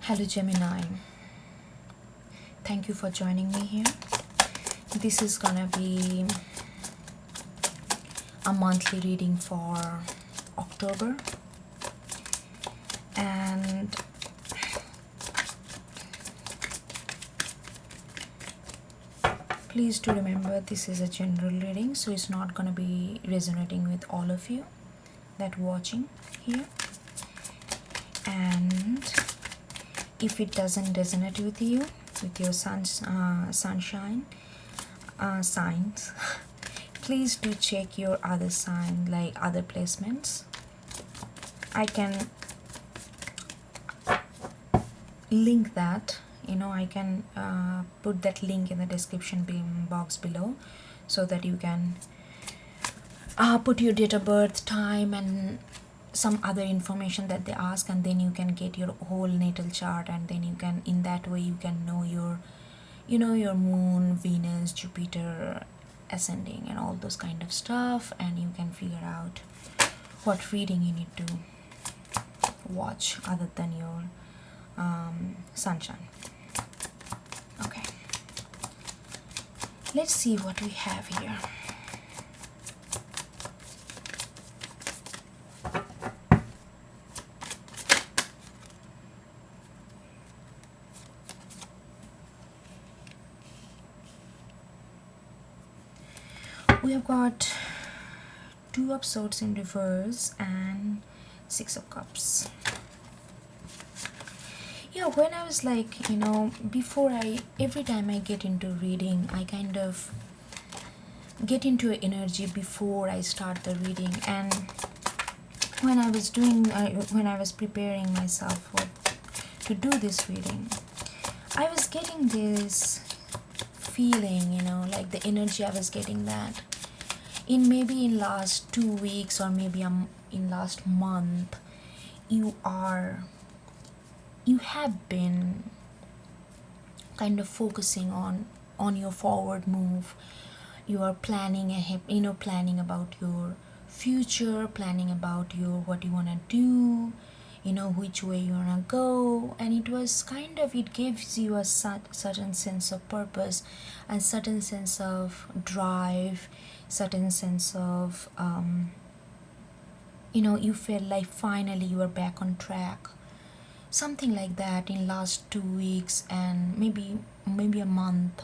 Hello Gemini, thank you for joining me here. This is gonna be a monthly reading for October, and please do remember this is a general reading, so it's not gonna be resonating with all of you that watching here. And if it doesn't resonate with you, with your sunshine signs, please do check your other sign, like other placements. I can link that, I can put that link in the description box below, so that you can put your date of birth, time, and some other information that they ask, and then you can get your whole natal chart, and then you can, in that way, you can know your your moon, Venus, Jupiter, ascending, and all those kind of stuff, and you can figure out what reading you need to watch other than your sunshine. Okay, let's see what we have here. We have got 2 of Swords in reverse and 6 of Cups. Yeah, when I was like, before every time I get into reading, I kind of get into an energy before I start the reading. And when I was preparing myself to do this reading, I was getting this feeling, like the energy I was getting, that in last 2 weeks, or maybe in last month, you have been kind of focusing on your forward move. You are planning ahead, planning about your future, planning about what you want to do, which way you want to go. And it was kind of, it gives you a certain sense of purpose, and certain sense of drive, certain sense of you feel like finally you are back on track, something like that, in last 2 weeks, and maybe a month,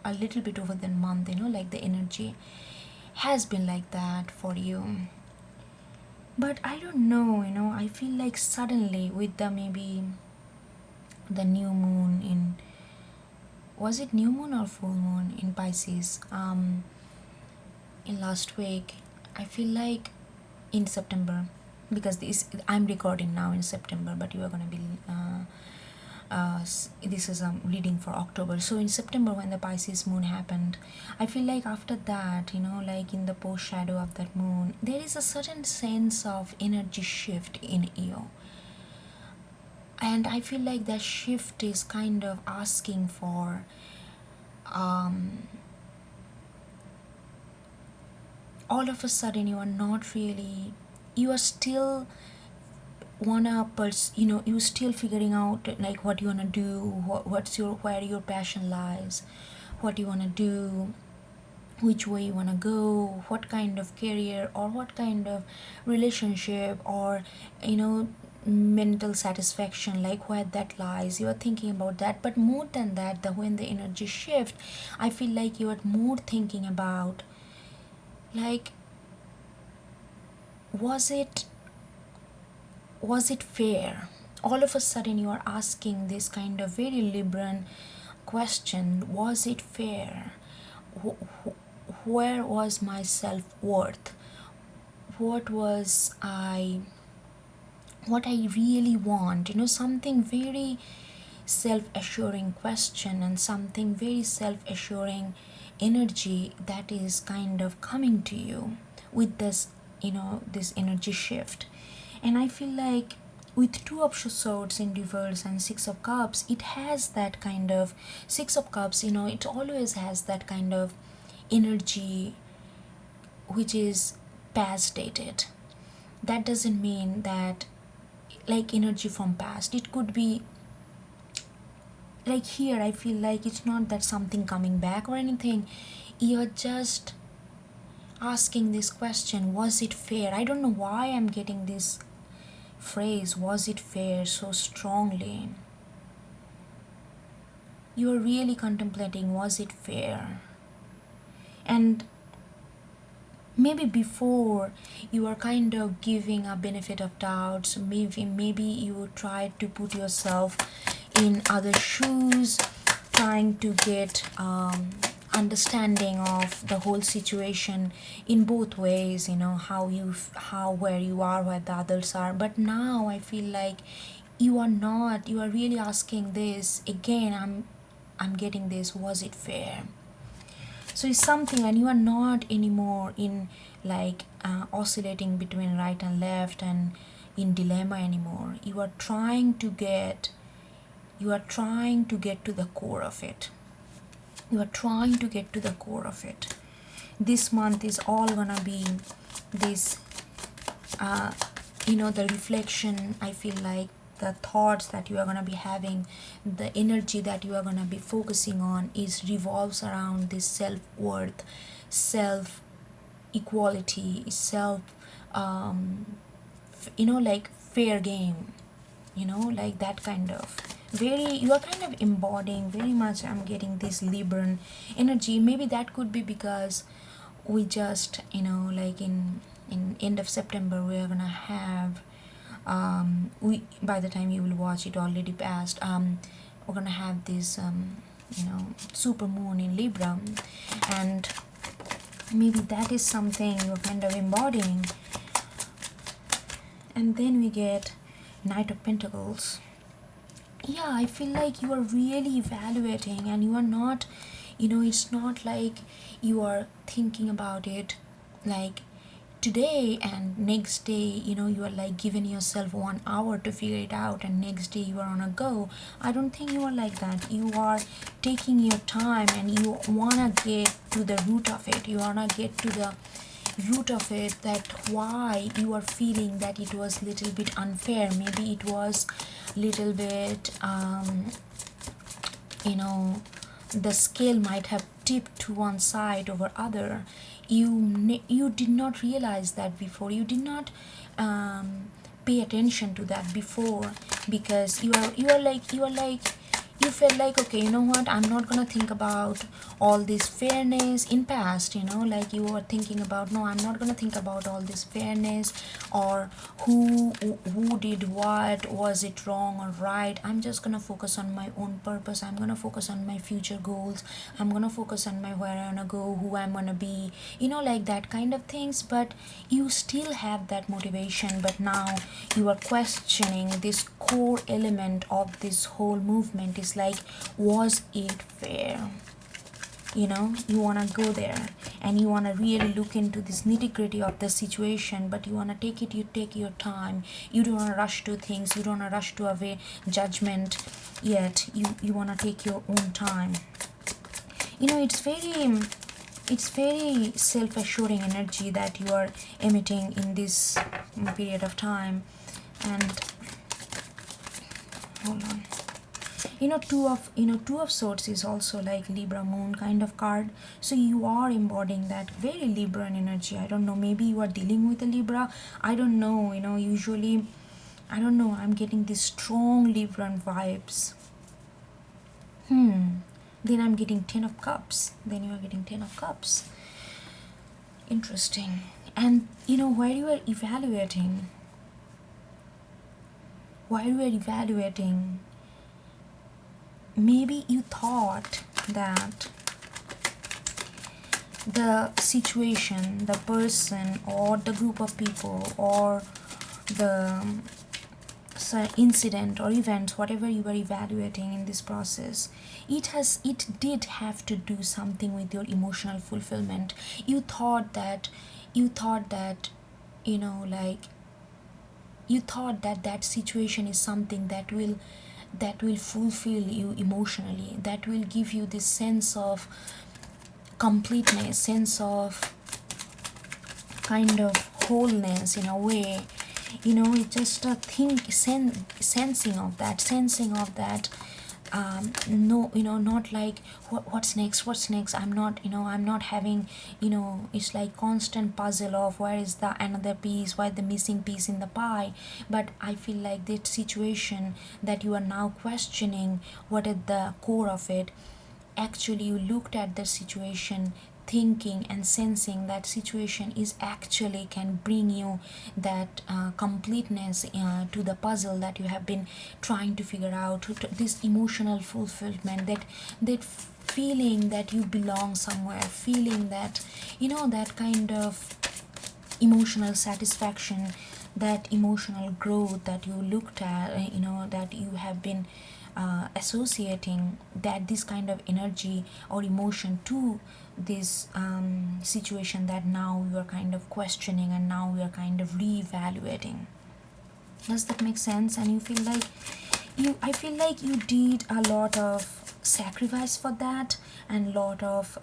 a little bit over than month, like the energy has been like that for you. But I don't know, I feel like suddenly with the maybe the new moon in, was it new moon or full moon in Pisces, in last week, I feel like in September, because I'm recording now in September, but you are going to be this is a reading for October. So in September, when the Pisces moon happened, I feel like after that, like in the post shadow of that moon, there is a certain sense of energy shift in you. And I feel like that shift is kind of asking for all of a sudden you are not really, you are still you're still figuring out like what you want to do, where your passion lies, what you want to do, which way you want to go, what kind of career or what kind of relationship, or mental satisfaction, like where that lies. You are thinking about that. But more than that, when the energy shift, I feel like you are more thinking about, like, was it fair? All of a sudden you are asking this kind of very liberal question: was it fair? Where was my self-worth? What I really want, something very self-assuring question, and something very self-assuring energy that is kind of coming to you with this this energy shift. And I feel like with 2 of Swords in reverse and 6 of Cups, it has that kind of 6 of Cups, it always has that kind of energy which is past dated. That doesn't mean that, like, energy from past. It could be like here I feel like it's not that something coming back or anything. You're just asking this question, was it fair? I don't know why I'm getting this phrase, was it fair, so strongly. You are really contemplating, was it fair? And maybe before you are kind of giving a benefit of doubts, maybe you tried to put yourself in other shoes, trying to get understanding of the whole situation in both ways, you know, how where you are, where the others are. But now I feel like you are not, you are really asking this again. I'm getting this, was it fair? So it's something, and you are not anymore in like oscillating between right and left and in dilemma anymore. You are trying to get to the core of it. You are trying to get to the core of it. This month is all gonna be this the reflection. I feel like the thoughts that you are going to be having, the energy that you are going to be focusing on is revolves around this self-worth, self equality, self like fair game, like that kind of very, you are kind of embodying very much. I'm getting this Libran energy. Maybe that could be because we just like in end of September we are gonna have we by the time you will watch it already passed. We're gonna have this super moon in Libra, and maybe that is something you're kind of embodying. And then we get Knight of Pentacles. Yeah, I feel like you are really evaluating, and you are not, it's not like you are thinking about it like today and next day, you are like giving yourself 1 hour to figure it out, and next day you are on a go. I don't think you are like that. You are taking your time, and you wanna get to the root of it. You wanna get to the root of it, that why you are feeling that it was little bit unfair. Maybe it was little bit the scale might have tipped to one side over other. You did not realize that before. You did not pay attention to that before, because you felt like, okay, you know what, I'm not gonna think about all this fairness in past, like you were thinking about, no, I'm not gonna think about all this fairness or who did what, was it wrong or right. I'm just gonna focus on my own purpose. I'm gonna focus on my future goals. I'm gonna focus on my where I'm gonna go, who I'm gonna be, like that kind of things. But you still have that motivation, but now you are questioning this core element of this whole movement. Is like, was it fair? You want to go there, and you want to really look into this nitty-gritty of the situation, but you want to take your time. You don't want to rush to things. You don't want to rush to a judgment yet. You want to take your own time. It's very self-assuring energy that you are emitting in this period of time. And hold on, two of swords is also like Libra moon kind of card. So you are embodying that very Libran energy. I don't know, maybe you are dealing with a Libra. I don't know, usually, I don't know, I'm getting these strong Libran vibes. Then I'm getting 10 of Cups. Then you are getting 10 of Cups. Interesting. And while you are evaluating, maybe you thought that the situation, the person, or the group of people, or the incident or events, whatever you were evaluating in this process, it did have to do something with your emotional fulfillment. You thought that that situation is something that will fulfill you emotionally, that will give you this sense of completeness, sense of kind of wholeness in a way. It's just a sensing of that no, not like what's next. I'm not having, it's like constant puzzle of where is the another piece, why the missing piece in the pie. But I feel like that situation that you are now questioning what at the core of it, actually you looked at the situation, thinking and sensing that situation is actually can bring you that completeness to the puzzle that you have been trying to figure out, this emotional fulfillment, that feeling that you belong somewhere, feeling that, that kind of emotional satisfaction, that emotional growth that you looked at, that you have been associating that this kind of energy or emotion to this situation that now you are kind of questioning and now you are kind of re-evaluating. Does that make sense? And you feel like I feel like you did a lot of sacrifice for that, and lot of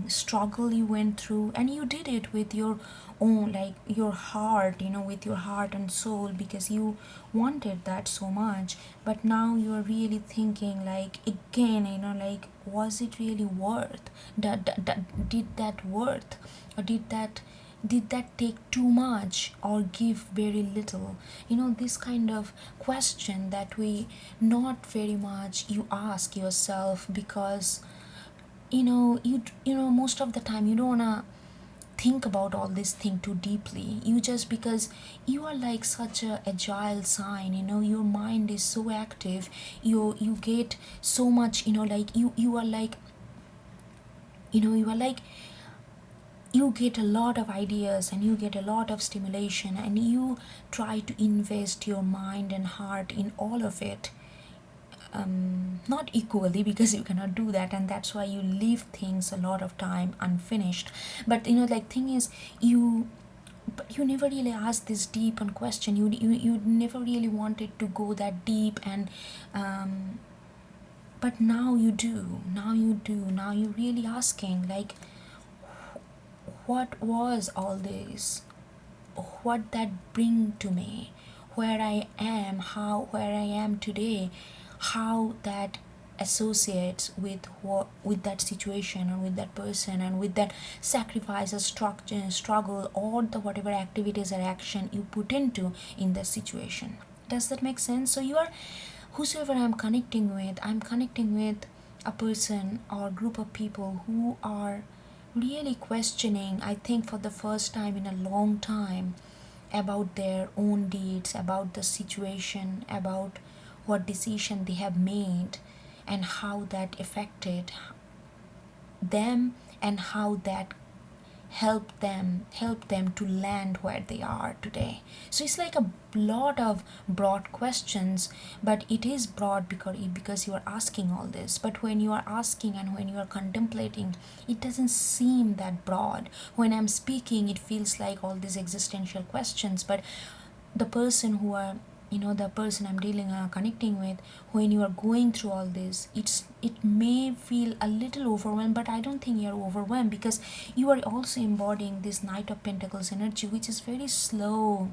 struggle you went through, and you did it with your own, like your heart, with your heart and soul, because you wanted that so much. But now you are really thinking like again, like, was it really worth did that worth, or did that take too much or give very little? This kind of question that we not very much you ask yourself, because most of the time you don't wanna think about all this thing too deeply. You just, because you are like such a agile sign, your mind is so active, you get so much, like you are like, you are like, you get a lot of ideas and you get a lot of stimulation, and you try to invest your mind and heart in all of it, not equally, because you cannot do that, and that's why you leave things a lot of time unfinished. But like thing is, but you never really asked this deep on question. You never really wanted to go that deep, and but now you do, now you're really asking like, what was all this, what that bring to me, where I am, how where I am today, how that associates with what, with that situation or with that person, and with that sacrifice or structure struggle, or the whatever activities or action you put into in the situation. Does that make sense? So you are, whosoever I'm connecting with a person or group of people who are really questioning, I think for the first time in a long time, about their own deeds, about the situation, about what decision they have made, and how that affected them, and how that help them to land where they are today. So it's like a lot of broad questions, but it is broad because you are asking all this. But when you are asking and when you are contemplating, it doesn't seem that broad. When I'm speaking, it feels like all these existential questions, but the person who are, the person I'm dealing connecting with, when you are going through all this, it may feel a little overwhelmed, but I don't think you're overwhelmed, because you are also embodying this Knight of Pentacles energy, which is very slow,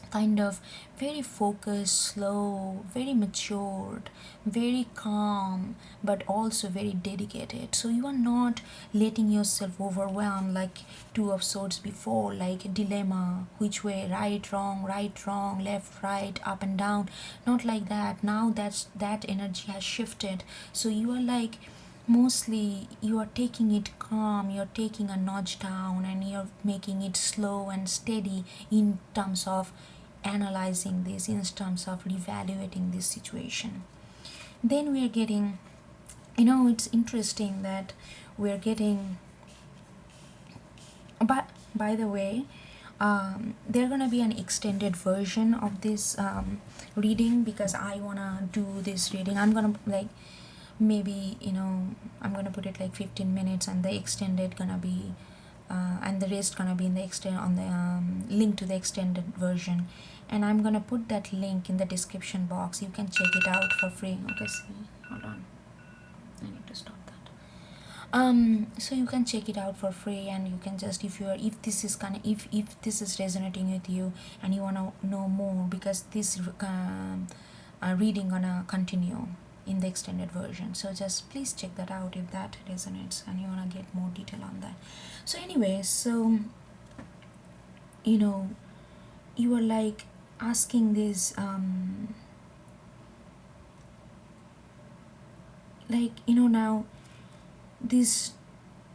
kind of very focused, slow, very matured, very calm, but also very dedicated. So you are not letting yourself overwhelm like Two of Swords before, like dilemma, which way, right, wrong, left, right, up and down. Not like that. Now that energy has shifted. So you are like, mostly you are taking it calm, you're taking a notch down, and you're making it slow and steady in terms of analyzing this, in terms of evaluating this situation. Then we are getting, it's interesting that we're getting, but by the way, there's gonna be an extended version of this reading, because I wanna do this reading. I'm gonna like, maybe, I'm gonna put it like 15 minutes, and the extended gonna be and the rest gonna be in the extend on the link to the extended version, and I'm gonna put that link in the description box. You can check it out for free. Okay, see, hold on, I need to stop that. So you can check it out for free, and you can just, if this is gonna, if this is resonating with you and you want to know more, because this reading gonna continue in the extended version. So just please check that out if that resonates and you want to get more detail on that. So anyway, so you know, you are like asking this like, you know, now this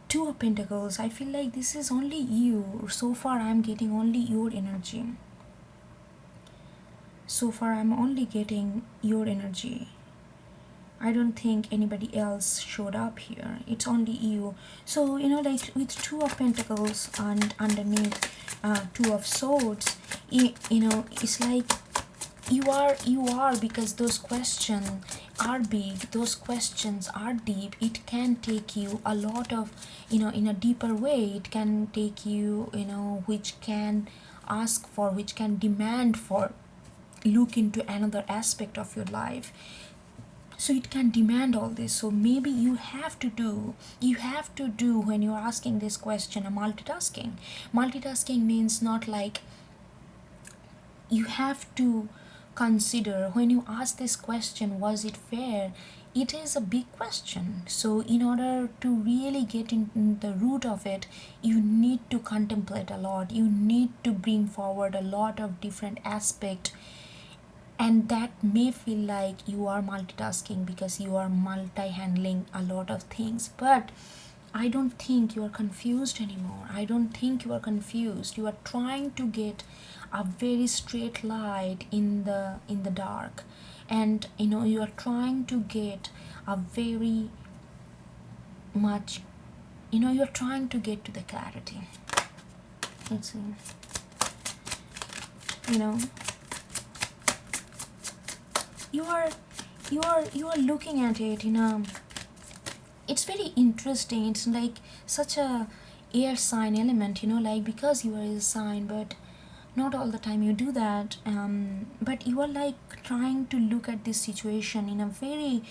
Two of Pentacles, I feel like this is only you. So far I'm getting only your energy. So far I'm only getting your energy. I don't think anybody else showed up here. It's only you. So, you know, like with Two of Pentacles and underneath Two of Swords, you know, it's like you are because those questions are big, those questions are deep. It can take you a lot of, you know, in a deeper way. It can take you, you know, which can ask for, which can demand for, look into another aspect of your life. So it can demand all this. So maybe you have to do when you're asking this question a multitasking means not like you have to consider when you ask this question, was it fair? It is a big question. So in order to really get in the root of it, you need to contemplate a lot. You need to bring forward a lot of different aspects, and that may feel like you are multitasking because you are multi-handling a lot of things. But I don't think you are confused anymore. I don't think you are confused. You are trying to get a very straight light in the dark, and you know, you are trying to get a very much, you know, you're trying to get to the clarity. Let's see. You know, you are looking at it, you know, it's very interesting. It's like such a air sign element, you know, like because you are a sign, but not all the time you do that. But you are like trying to look at this situation in a very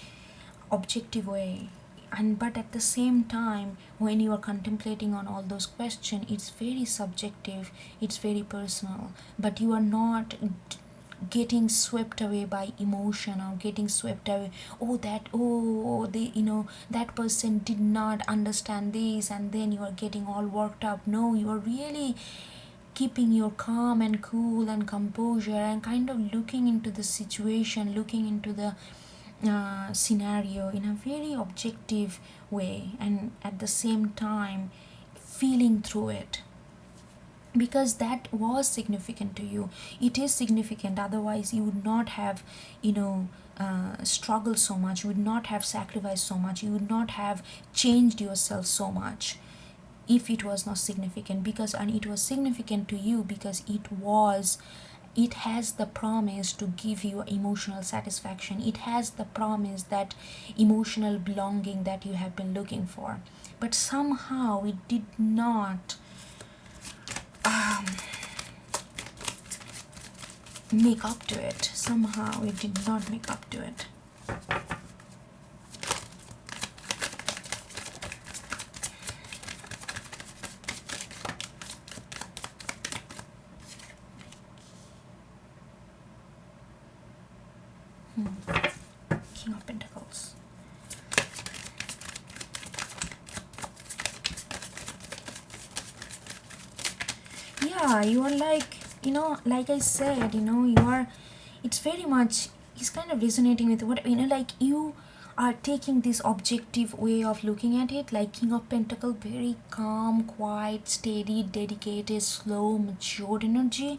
objective way, and but at the same time, when you are contemplating on all those questions, it's very subjective, it's very personal, but you are not getting swept away by emotion or getting swept away, they, you know, that person did not understand this, and then you are getting all worked up. No, you are really keeping your calm and cool and composure and kind of looking into the situation, looking into the scenario in a very objective way, and at the same time feeling through it, because that was significant to you. It is significant, otherwise you would not have, you know, struggled so much, you would not have sacrificed so much, you would not have changed yourself so much if it was not significant. Because, and it was significant to you because it has the promise to give you emotional satisfaction. It has the promise that emotional belonging that you have been looking for, but somehow it did not make up to it. Somehow it did not make up to it. King of Pentacles. Yeah, you are like, you know, like I said, you know, you are, it's very much, it's kind of resonating with what, you know, like you are taking this objective way of looking at it, like King of Pentacles, very calm, quiet, steady, dedicated, slow, matured energy.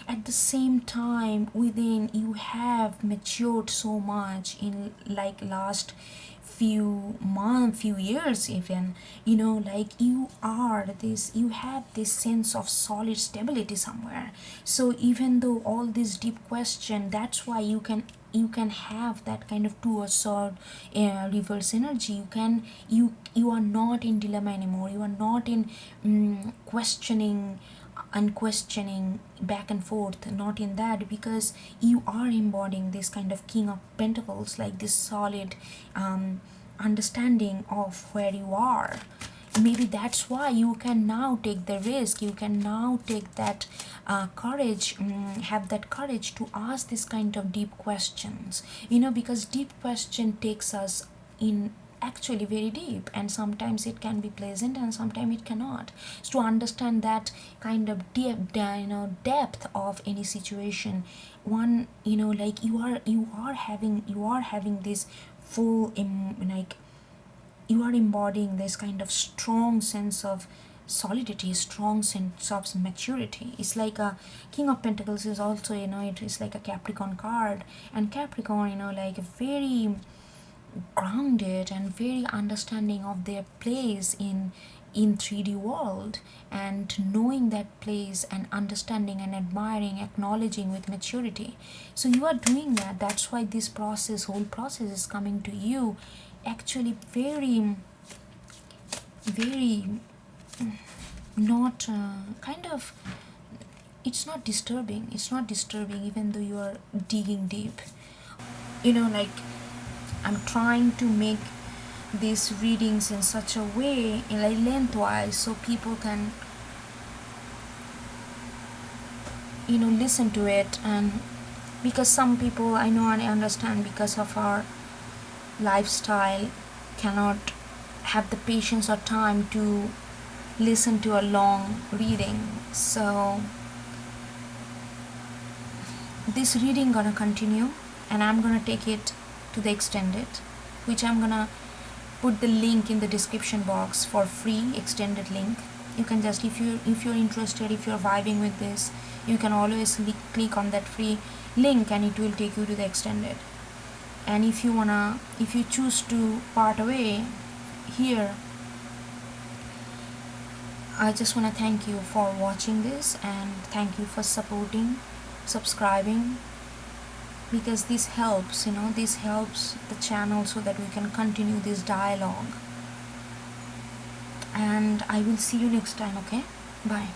At the same time, within, you have matured so much in like last few months, few years even, you know, like you have this sense of solid stability somewhere. So even though all this deep question, that's why you can have that kind of Two of Sword reverse energy. You are not in dilemma anymore. You are not in questioning back and forth, not in that, because you are embodying this kind of King of Pentacles, like this solid understanding of where you are, maybe that's why you can now take the risk, you can now take that courage, have that courage to ask this kind of deep questions, because deep question takes us in actually very deep, and sometimes it can be pleasant and sometimes it cannot. So to understand that kind of depth of any situation, one, like you are having this full like you are embodying this kind of strong sense of solidity, strong sense of maturity. It's like a King of Pentacles is also, it is like a Capricorn card, and Capricorn, like very grounded and very understanding of their place in 3D world, and knowing that place and understanding and admiring, acknowledging with maturity. So you are doing that. That's why this whole process is coming to you actually very, very not kind of, it's not disturbing, even though you are digging deep. Like, I'm trying to make these readings in such a way, like lengthwise, so people can listen to it. And because some people, I know and I understand, because of our lifestyle, cannot have the patience or time to listen to a long reading. So this reading gonna continue, and I'm gonna take it to the extended, which I'm gonna put the link in the description box for free extended link. You can just, if you're interested, if you're vibing with this, you can always click on that free link and it will take you to the extended. And if you choose to part away here, I just want to thank you for watching this, and thank you for supporting, subscribing, because this helps, this helps the channel so that we can continue this dialogue. And I will see you next time, okay? Bye.